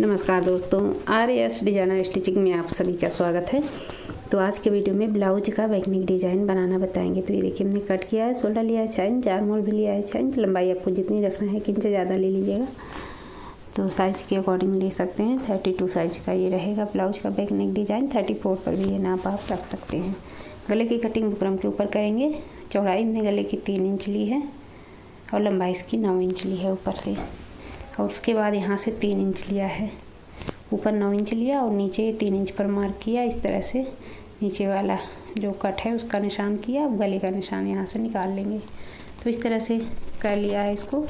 नमस्कार दोस्तों, RS designer stitching में आप सभी का स्वागत है। तो आज के वीडियो में ब्लाउज का बैकनेक डिज़ाइन बनाना बताएंगे। तो ये देखिए हमने कट किया है, शोल्डर लिया है 6 इंच, आर्म होल भी लिया है 6 इंच। लंबाई आपको जितनी रखना है 1 इंच ज़्यादा ले लीजिएगा, तो साइज़ के अकॉर्डिंग ले सकते हैं। 32 साइज़ का ये रहेगा ब्लाउज का बैकनेक डिज़ाइन। 34 पर भी ये नाप आप रख सकते हैं। गले की कटिंग बुकरम के ऊपर करेंगे। चौड़ाई हमने गले की 3 इंच ली है और लंबाई इसकी 9 इंच ली है ऊपर से। और उसके बाद यहाँ से 3 इंच लिया है, ऊपर 9 इंच लिया और नीचे 3 इंच पर मार्क किया। इस तरह से नीचे वाला जो कट है उसका निशान किया। अब गले का निशान यहाँ से निकाल लेंगे। तो इस तरह से कर लिया है इसको।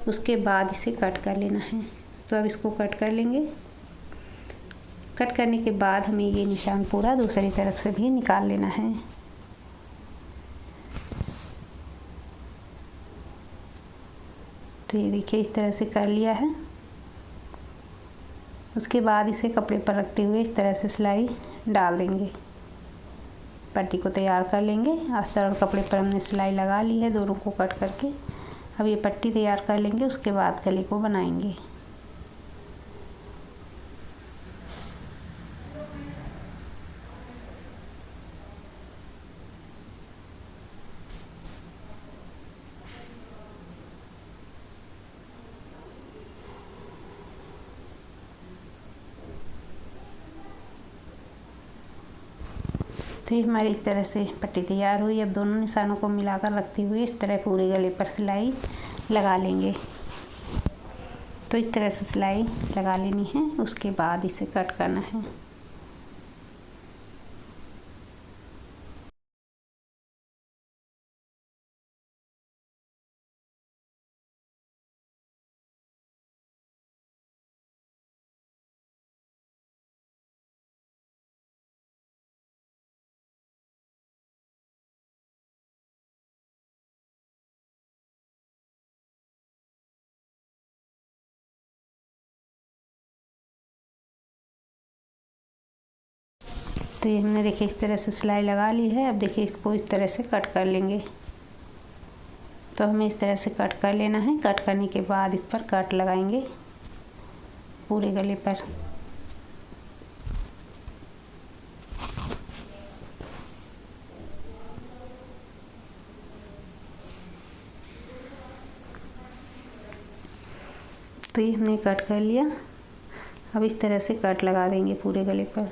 उसके बाद इसे कट कर लेना है। तो अब इसको कट कर लेंगे। कट करने के बाद हमें ये निशान पूरा दूसरी तरफ से भी निकाल लेना है। तो ये देखिए इस तरह से कर लिया है। उसके बाद इसे कपड़े पर रखते हुए इस तरह से सिलाई डाल देंगे। पट्टी को तैयार कर लेंगे। अस्तर और कपड़े पर हमने सिलाई लगा ली है दोनों को कट करके। अब ये पट्टी तैयार कर लेंगे, उसके बाद गले को बनाएंगे। तो ये हमारी इस तरह से पट्टी तैयार हुई। अब दोनों निशानों को मिलाकर रखते हुए इस तरह पूरे गले पर सिलाई लगा लेंगे। तो इस तरह से सिलाई लगा लेनी है। उसके बाद इसे कट करना है। तो ये हमने देखिए इस तरह से सिलाई लगा ली है। अब देखिए इसको इस तरह से कट कर लेंगे। तो हमें इस तरह से कट कर लेना है। कट करने के बाद इस पर कट लगाएंगे पूरे गले पर। तो ये हमने कट कर लिया। अब इस तरह से कट लगा देंगे पूरे गले पर।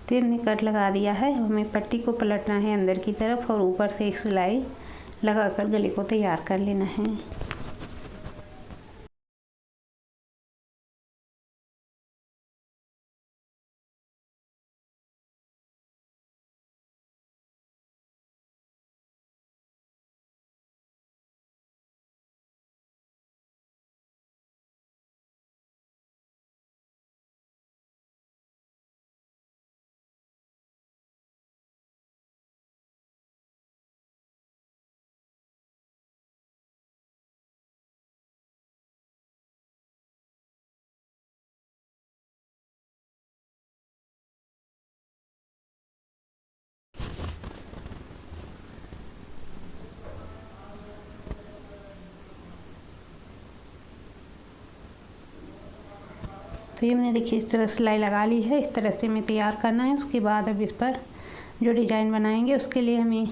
तो हमने कट लगा दिया है। हमें पट्टी को पलटना है अंदर की तरफ और ऊपर से एक सिलाई लगाकर गले को तैयार कर लेना है। तो ये हमने देखिए इस तरह सिलाई लगा ली है। इस तरह से हमें तैयार करना है। उसके बाद अब इस पर जो डिज़ाइन बनाएंगे उसके लिए हमें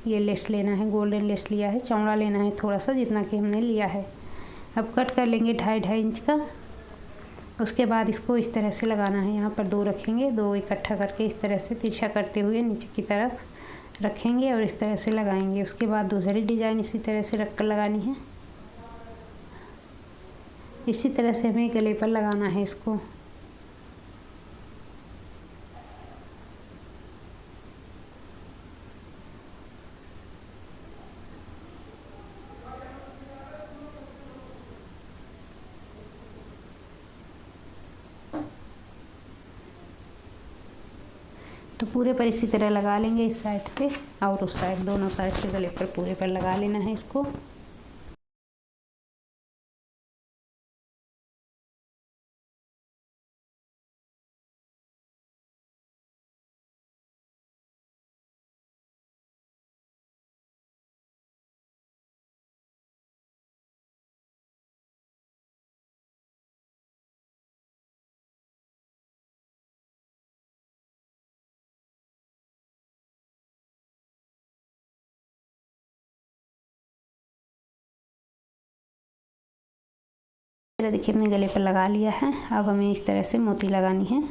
ये लेस लेना है। गोल्डन लेस लिया है, चौड़ा लेना है थोड़ा सा, जितना कि हमने लिया है। अब कट कर लेंगे 2.5 इंच का। उसके बाद इसको इस तरह से लगाना है। यहाँ पर 2 रखेंगे, 2 इकट्ठा करके इस तरह से तिरछा करते हुए नीचे की तरफ रखेंगे और इस तरह से लगाएंगे। उसके बाद दूसरी डिज़ाइन इसी तरह से रख कर लगानी है। इसी तरह से हमें गले पर लगाना है इसको। तो पूरे पर इसी तरह लगा लेंगे, इस साइड पे और उस साइड, दोनों साइड से गले पर पूरे पर लगा लेना है इसको। देखिए हमने गले पर लगा लिया है। अब हमें इस तरह से मोती लगानी है,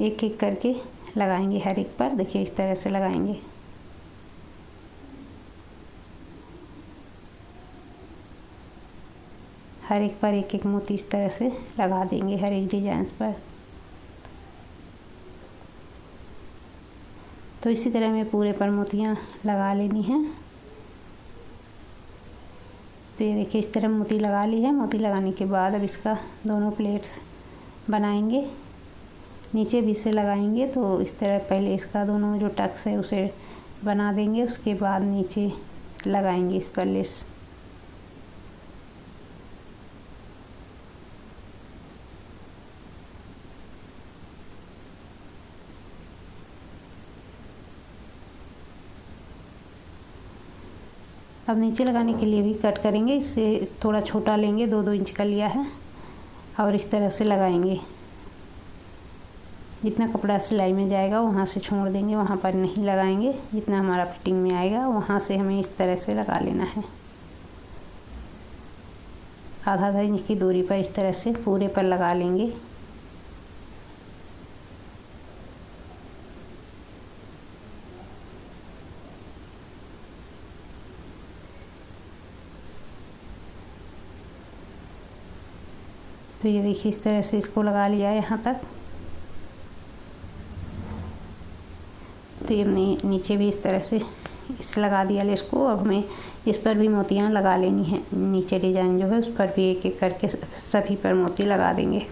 एक एक करके लगाएंगे हर एक पर। देखिए इस तरह से लगाएंगे। हर एक पर एक एक मोती इस तरह से लगा देंगे हर एक डिजाइन पर। तो इसी तरह में पूरे पर मोतियाँ लगा लेनी हैं। तो ये देखिए इस तरह मोती लगा ली है। मोती लगाने के बाद अब इसका दोनों प्लेट्स बनाएंगे, नीचे भी से लगाएंगे। तो इस तरह पहले इसका दोनों जो टक्स है उसे बना देंगे, उसके बाद नीचे लगाएंगे इस पर लेस। अब नीचे लगाने के लिए भी कट करेंगे, इससे थोड़ा छोटा लेंगे, 2-2 इंच का लिया है और इस तरह से लगाएंगे। जितना कपड़ा सिलाई में जाएगा वहाँ से छोड़ देंगे, वहाँ पर नहीं लगाएंगे। जितना हमारा फिटिंग में आएगा वहाँ से हमें इस तरह से लगा लेना है। आधा इंच की दूरी पर इस तरह से पूरे पर लगा लेंगे। तो ये देखिए इस तरह से इसको लगा लिया है यहाँ तक। तो ये हमने नीचे भी इस तरह से इस लगा दिया लेस को। अब हमें इस पर भी मोतियाँ लगा लेनी है। नीचे डिजाइन जो है उस पर भी एक एक करके सभी पर मोती लगा देंगे।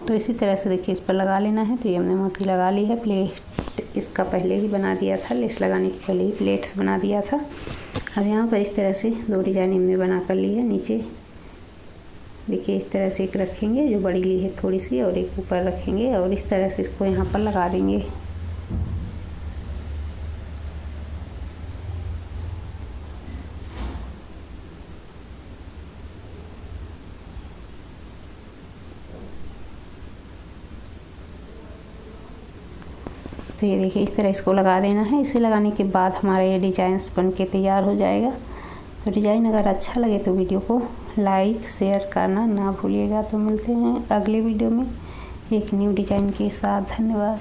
तो इसी तरह से देखिए इस पर लगा लेना है। तो ये हमने मोती लगा ली है। प्लेट इसका पहले ही बना दिया था, लेस लगाने के पहले ही प्लेट्स बना दिया था। अब यहाँ पर इस तरह से 2 डिजाइन हमने बना कर ली है। नीचे देखिए इस तरह से एक रखेंगे जो बड़ी ली है थोड़ी सी, और एक ऊपर रखेंगे और इस तरह से इसको यहाँ पर लगा देंगे। तो ये देखिए इस तरह इसको लगा देना है। इसे लगाने के बाद हमारा ये डिजाइन्स बन के तैयार हो जाएगा। तो डिज़ाइन अगर अच्छा लगे तो वीडियो को लाइक शेयर करना ना भूलिएगा। तो मिलते हैं अगले वीडियो में एक न्यू डिज़ाइन के साथ। धन्यवाद।